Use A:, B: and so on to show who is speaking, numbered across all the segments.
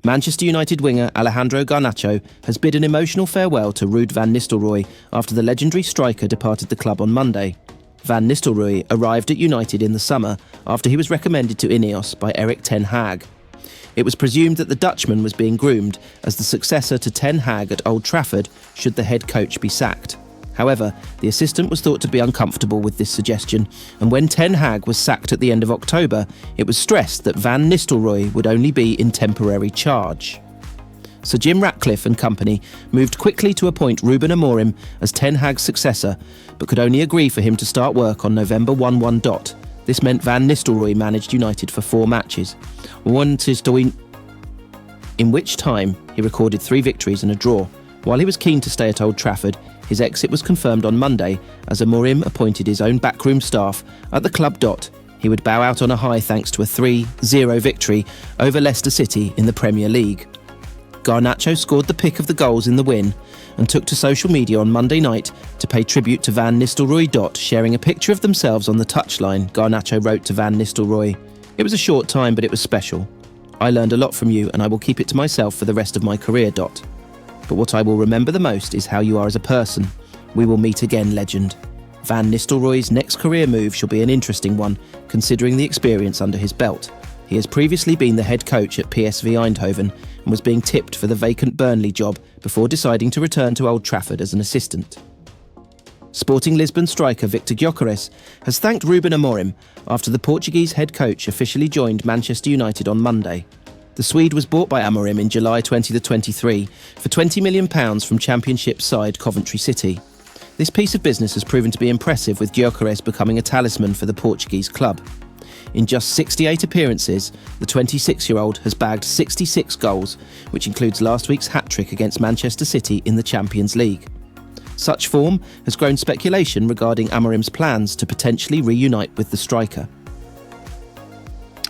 A: Manchester United winger Alejandro Garnacho has bid an emotional farewell to Ruud van Nistelrooy after the legendary striker departed the club on Monday. Van Nistelrooy arrived at United in the summer after he was recommended to Ineos by Erik Ten Hag. It was presumed that the Dutchman was being groomed as the successor to Ten Hag at Old Trafford should the head coach be sacked. However, the assistant was thought to be uncomfortable with this suggestion, and when Ten Hag was sacked at the end of October, it was stressed that Van Nistelrooy would only be in temporary charge. Sir Jim Ratcliffe and company moved quickly to appoint Ruben Amorim as Ten Hag's successor, but could only agree for him to start work on November 1 dot. This meant Van Nistelrooy managed United for 4 matches, in which time he recorded 3 victories and a draw. While he was keen to stay at Old Trafford, his exit was confirmed on Monday as Amorim appointed his own backroom staff at the club. He would bow out on a high thanks to a 3-0 victory over Leicester City in the Premier League. Garnacho scored the pick of the goals in the win and took to social media on Monday night to pay tribute to Van Nistelrooy. Sharing a picture of themselves on the touchline, Garnacho wrote to Van Nistelrooy, "It was a short time, but it was special. I learned a lot from you and I will keep it to myself for the rest of my career. But what I will remember the most is how you are as a person. We will meet again, legend." Van Nistelrooy's next career move shall be an interesting one, considering the experience under his belt. He has previously been the head coach at PSV Eindhoven and was being tipped for the vacant Burnley job before deciding to return to Old Trafford as an assistant. Sporting Lisbon striker Victor Gyokeres has thanked Ruben Amorim after the Portuguese head coach officially joined Manchester United on Monday. The Swede was bought by Amorim in July 2023 for £20 million from Championship side Coventry City. This piece of business has proven to be impressive, with Gyokeres becoming a talisman for the Portuguese club. In just 68 appearances, the 26-year-old has bagged 66 goals, which includes last week's hat-trick against Manchester City in the Champions League. Such form has grown speculation regarding Amorim's plans to potentially reunite with the striker.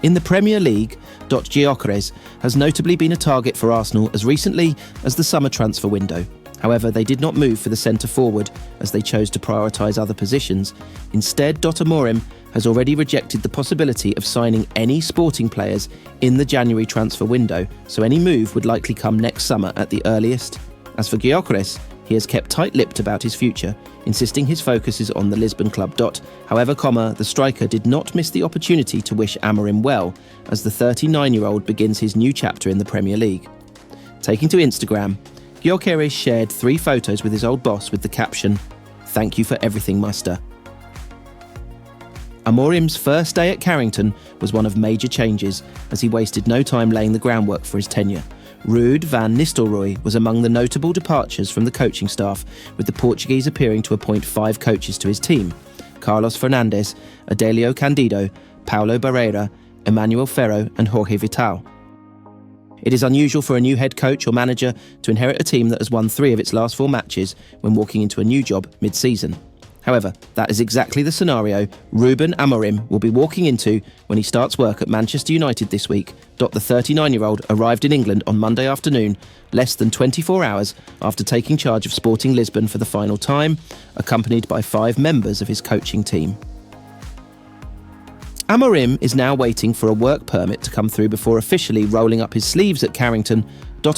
A: In the Premier League, Gyokeres has notably been a target for Arsenal as recently as the summer transfer window. However, they did not move for the centre-forward as they chose to prioritise other positions. Instead, Amorim has already rejected the possibility of signing any Sporting players in the January transfer window, so any move would likely come next summer at the earliest. As for Gyokeres, he has kept tight-lipped about his future, insisting his focus is on the Lisbon club. However, the striker did not miss the opportunity to wish Amorim well as the 39-year-old begins his new chapter in the Premier League. Taking to Instagram, Gyokeres shared 3 photos with his old boss with the caption, "Thank you for everything, Master." Amorim's first day at Carrington was one of major changes, as he wasted no time laying the groundwork for his tenure. Ruud van Nistelrooy was among the notable departures from the coaching staff, with the Portuguese appearing to appoint 5 coaches to his team: Carlos Fernandes, Adelio Candido, Paulo Barreira, Emmanuel Ferro and Jorge Vital. It is unusual for a new head coach or manager to inherit a team that has won 3 of its last 4 matches when walking into a new job mid-season. However, that is exactly the scenario Ruben Amorim will be walking into when he starts work at Manchester United this week. The 39-year-old arrived in England on Monday afternoon, less than 24 hours after taking charge of Sporting Lisbon for the final time, accompanied by 5 members of his coaching team. Amorim is now waiting for a work permit to come through before officially rolling up his sleeves at Carrington.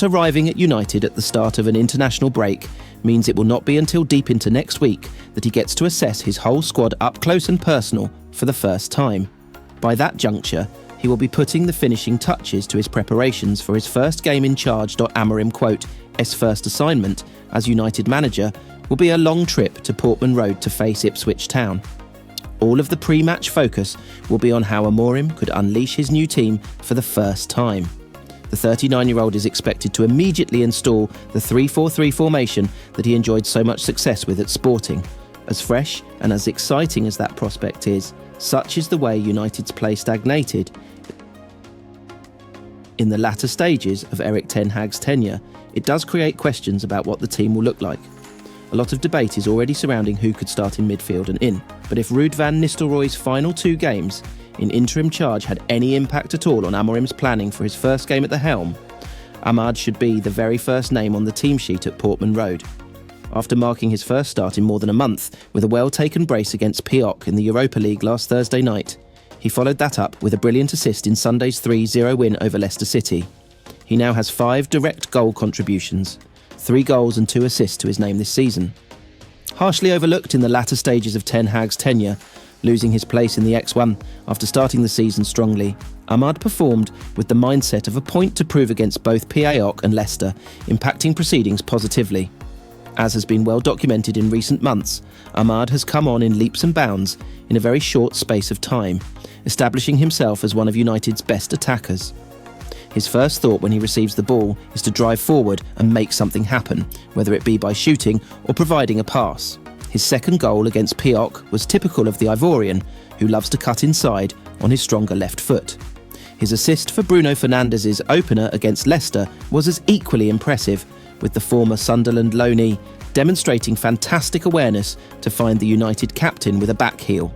A: Arriving at United at the start of an international break means it will not be until deep into next week that he gets to assess his whole squad up close and personal for the first time. By that juncture, he will be putting the finishing touches to his preparations for his first game in charge. Amorim quote, "His first assignment as United manager will be a long trip to Portman Road to face Ipswich Town." All of the pre-match focus will be on how Amorim could unleash his new team for the first time. The 39-year-old is expected to immediately install the 3-4-3 formation that he enjoyed so much success with at Sporting. As fresh and as exciting as that prospect is, such is the way United's play stagnated in the latter stages of Erik Ten Hag's tenure. It does create questions about what the team will look like. A lot of debate is already surrounding who could start in midfield and in, but if Ruud van Nistelrooy's final 2 games in interim charge had any impact at all on Amorim's planning for his first game at the helm, Ahmad should be the very first name on the team sheet at Portman Road. After marking his first start in more than a month with a well-taken brace against PAOK in the Europa League last Thursday night, he followed that up with a brilliant assist in Sunday's 3-0 win over Leicester City. He now has 5 direct goal contributions, 3 goals and 2 assists to his name this season. Harshly overlooked in the latter stages of Ten Hag's tenure, losing his place in the X1 after starting the season strongly, Amad performed with the mindset of a point to prove against both PAOK and Leicester, impacting proceedings positively. As has been well documented in recent months, Amad has come on in leaps and bounds in a very short space of time, establishing himself as one of United's best attackers. His first thought when he receives the ball is to drive forward and make something happen, whether it be by shooting or providing a pass. His second goal against PAOK was typical of the Ivorian, who loves to cut inside on his stronger left foot. His assist for Bruno Fernandes' opener against Leicester was as equally impressive, with the former Sunderland loanee demonstrating fantastic awareness to find the United captain with a back heel.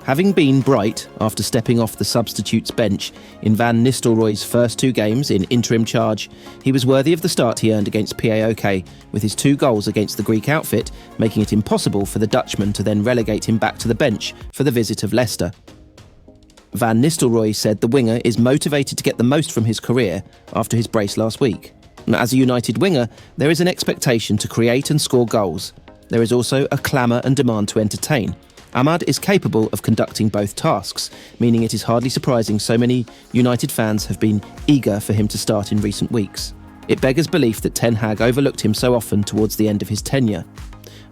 A: Having been bright after stepping off the substitutes bench in Van Nistelrooy's first 2 games in interim charge, he was worthy of the start he earned against PAOK, with his 2 goals against the Greek outfit making it impossible for the Dutchman to then relegate him back to the bench for the visit of Leicester. Van Nistelrooy said the winger is motivated to get the most from his career after his brace last week. As a United winger, there is an expectation to create and score goals. There is also a clamour and demand to entertain. Amad is capable of conducting both tasks, meaning it is hardly surprising so many United fans have been eager for him to start in recent weeks. It beggars belief that Ten Hag overlooked him so often towards the end of his tenure.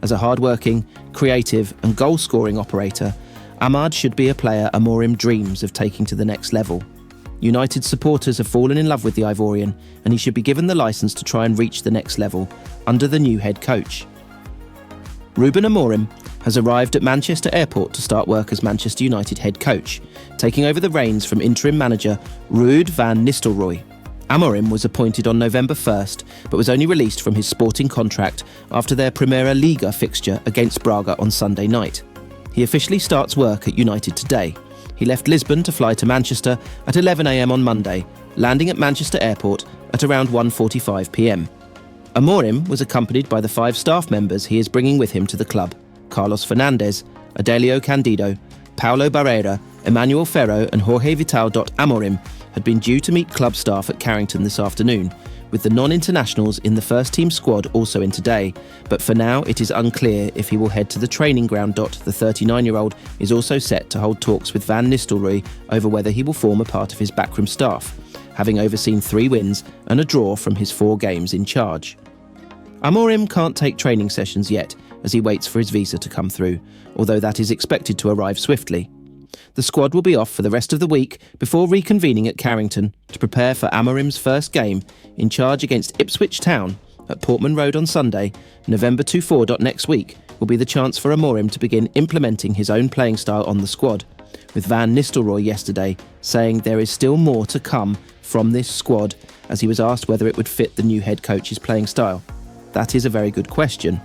A: As a hard-working, creative and goal-scoring operator, Amad should be a player Amorim dreams of taking to the next level. United supporters have fallen in love with the Ivorian, and he should be given the licence to try and reach the next level under the new head coach. Ruben Amorim has arrived at Manchester Airport to start work as Manchester United head coach, taking over the reins from interim manager Ruud van Nistelrooy. Amorim was appointed on November 1st, but was only released from his sporting contract after their Primeira Liga fixture against Braga on Sunday night. He officially starts work at United today. He left Lisbon to fly to Manchester at 11 a.m. on Monday, landing at Manchester Airport at around 1:45 p.m. Amorim was accompanied by the 5 staff members he is bringing with him to the club: Carlos Fernandes, Adelio Candido, Paulo Barreira, Emmanuel Ferro and Jorge Vital. Amorim had been due to meet club staff at Carrington this afternoon, with the non-internationals in the first-team squad also in today, but for now it is unclear if he will head to the training ground. The 39-year-old is also set to hold talks with Van Nistelrooy over whether he will form a part of his backroom staff, having overseen 3 wins and a draw from his 4 games in charge. Amorim can't take training sessions yet as he waits for his visa to come through, although that is expected to arrive swiftly. The squad will be off for the rest of the week before reconvening at Carrington to prepare for Amorim's first game in charge against Ipswich Town at Portman Road on Sunday, November 24. Next week will be the chance for Amorim to begin implementing his own playing style on the squad, with Van Nistelrooy yesterday saying there is still more to come from this squad as he was asked whether it would fit the new head coach's playing style. That is a very good question.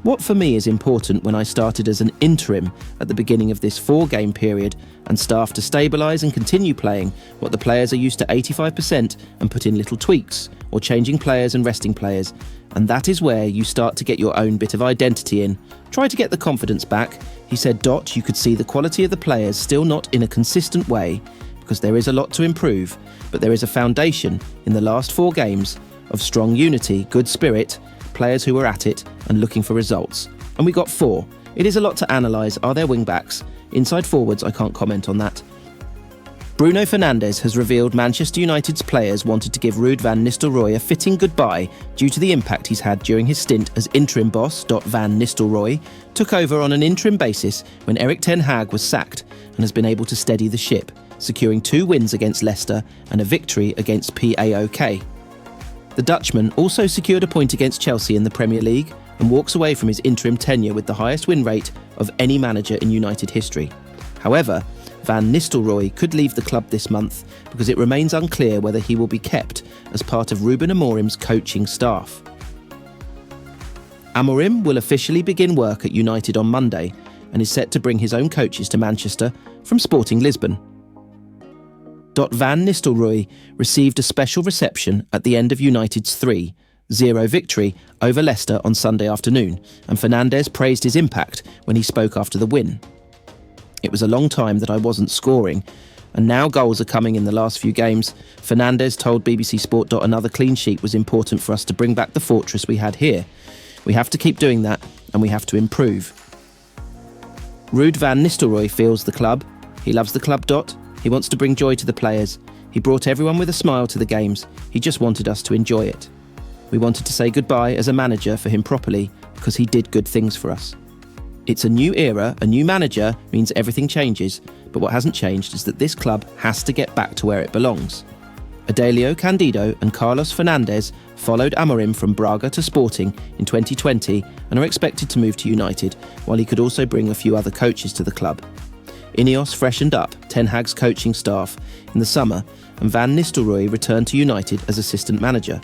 A: What for me is important when I started as an interim at the beginning of this 4-game period and staff to stabilise and continue playing what the players are used to 85% and put in little tweaks or changing players and resting players, and that is where you start to get your own bit of identity in. Try to get the confidence back. He said, you could see the quality of the players still not in a consistent way because there is a lot to improve, but there is a foundation in the last 4 games of strong unity, good spirit, players who were at it and looking for results. And we got 4. It is a lot to analyse. Are there wing-backs? Inside forwards, I can't comment on that. Bruno Fernandes has revealed Manchester United's players wanted to give Ruud van Nistelrooy a fitting goodbye due to the impact he's had during his stint as interim boss. Van Nistelrooy took over on an interim basis when Erik Ten Hag was sacked and has been able to steady the ship, securing 2 wins against Leicester and a victory against PAOK. The Dutchman also secured a point against Chelsea in the Premier League and walks away from his interim tenure with the highest win rate of any manager in United history. However, Van Nistelrooy could leave the club this month because it remains unclear whether he will be kept as part of Ruben Amorim's coaching staff. Amorim will officially begin work at United on Monday and is set to bring his own coaches to Manchester from Sporting Lisbon. Van Nistelrooy received a special reception at the end of United's 3-0 victory over Leicester on Sunday afternoon, and Fernandes praised his impact when he spoke after the win. "It was a long time that I wasn't scoring, And now goals are coming in the last few games. Fernandes told BBC Sport. Another clean sheet was important for us to bring back the fortress we had here. We have to keep doing that, and we have to improve. Ruud van Nistelrooy feels the club. He loves the club. He wants to bring joy to the players. He brought everyone with a smile to the games. He just wanted us to enjoy it. We wanted to say goodbye as a manager for him properly, because he did good things for us. It's a new era, a new manager means everything changes, but what hasn't changed is that this club has to get back to where it belongs. Adelio Candido and Carlos Fernandes followed Amorim from Braga to Sporting in 2020 and are expected to move to United, while he could also bring a few other coaches to the club. Ineos freshened up Ten Hag's coaching staff in the summer, and Van Nistelrooy returned to United as assistant manager.